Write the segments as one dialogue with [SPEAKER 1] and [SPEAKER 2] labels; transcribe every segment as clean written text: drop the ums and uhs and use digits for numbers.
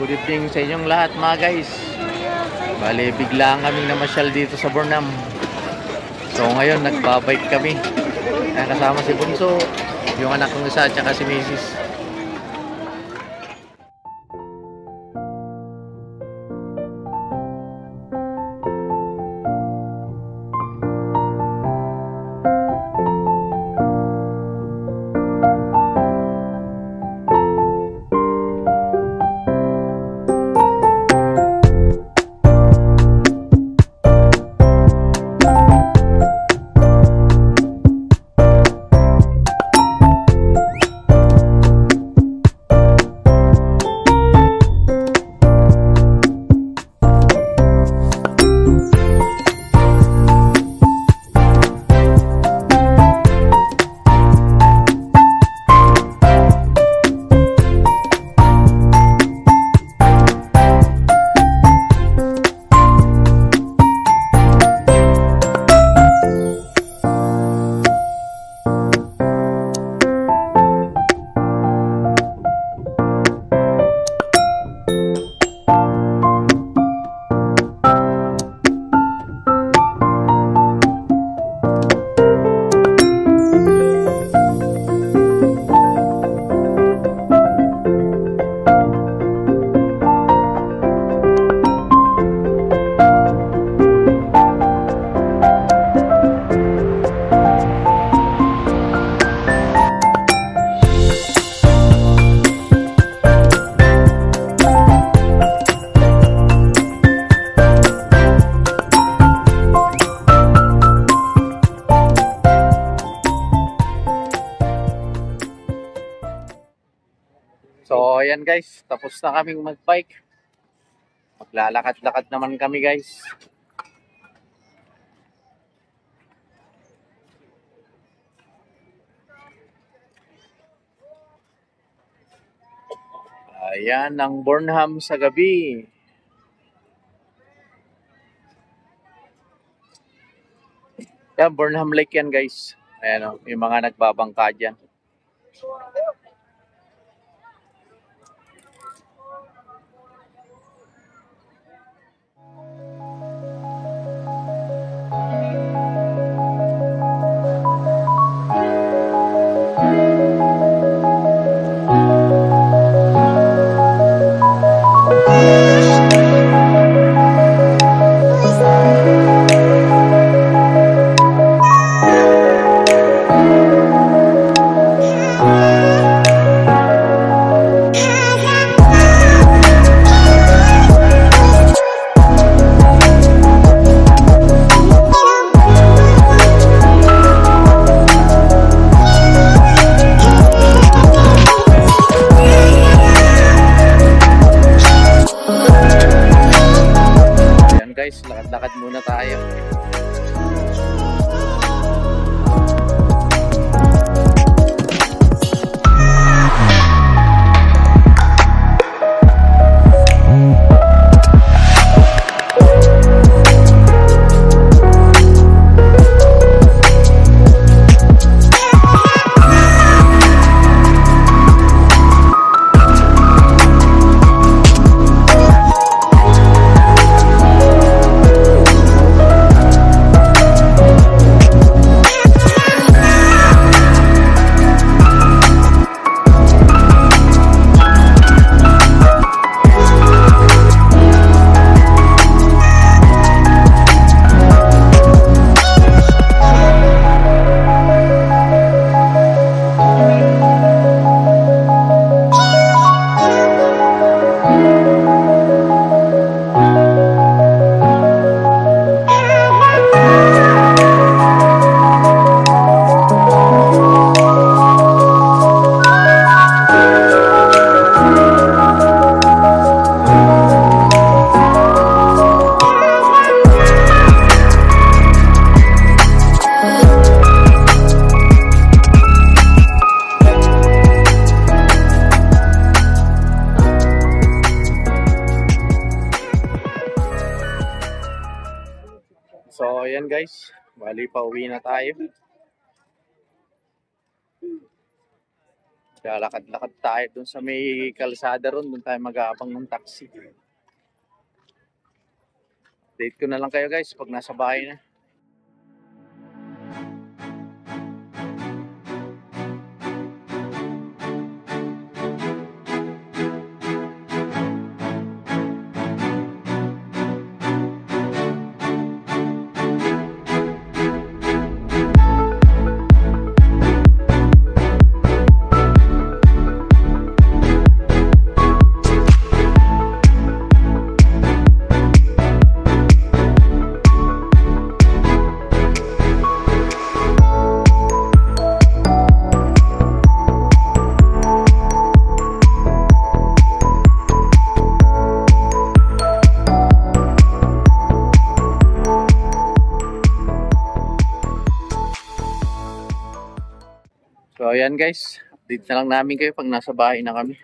[SPEAKER 1] Good evening sa inyong lahat mga guys. Bale, biglaan kaming namasyal dito sa Burnham. So ngayon nagbabike kami. Kasama si Bunso, yung anak kong isa at saka si Mrs. So ayan guys, tapos na kaming magbike. Maglalakad-lakad naman kami guys. Ayan ang Burnham sa gabi. Yan, Burnham Lake yan guys. Ayan o, yung mga nagbabangka dyan. Guys, lakad-lakad muna tayo. So ayan guys, bali pa uwi na tayo. Kaya lakad-lakad tayo dun sa may kalsada ron, dun tayo mag-aabang ng taxi. Update ko na lang kayo guys pag nasa bahay na. So ayan guys, update na lang namin kayo pag nasa bahay na kami.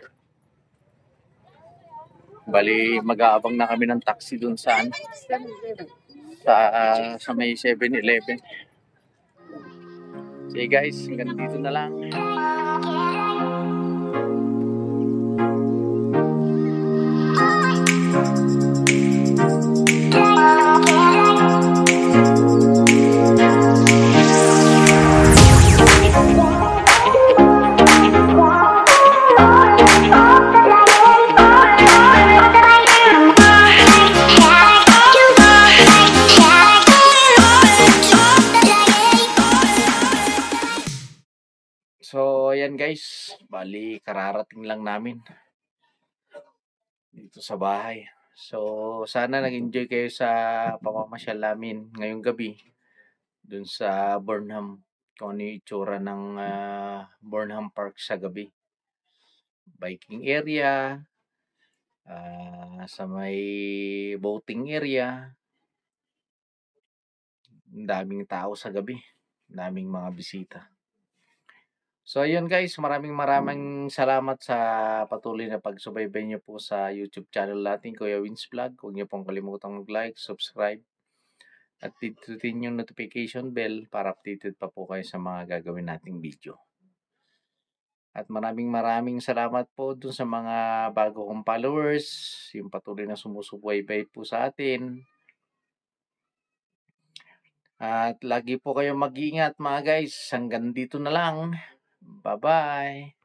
[SPEAKER 1] Bali, mag-aabang na kami ng taxi dun sa may 7-Eleven. Sige guys, hanggang dito na lang. So, ayan guys, bali kararating lang namin dito sa bahay. So, sana nag-enjoy kayo sa pamamasyal namin ngayong gabi dun sa Burnham. Kung ano yung itsura ng Burnham Park sa gabi. Biking area, sa may boating area. Ang daming tao sa gabi, daming mga bisita. So ayun guys, maraming salamat sa patuloy na pagsubaybay niyo po sa YouTube channel natin, Kuya Wins Vlog. Huwag niyo pong kalimutang mag-like, subscribe, at pindutin yung notification bell para updated pa po kayo sa mga gagawin nating video. At maraming salamat po dun sa mga bago kong followers, yung patuloy na sumusubaybay po sa atin. At lagi po kayong mag-iingat mga guys. Hanggang dito na lang. Bye-bye.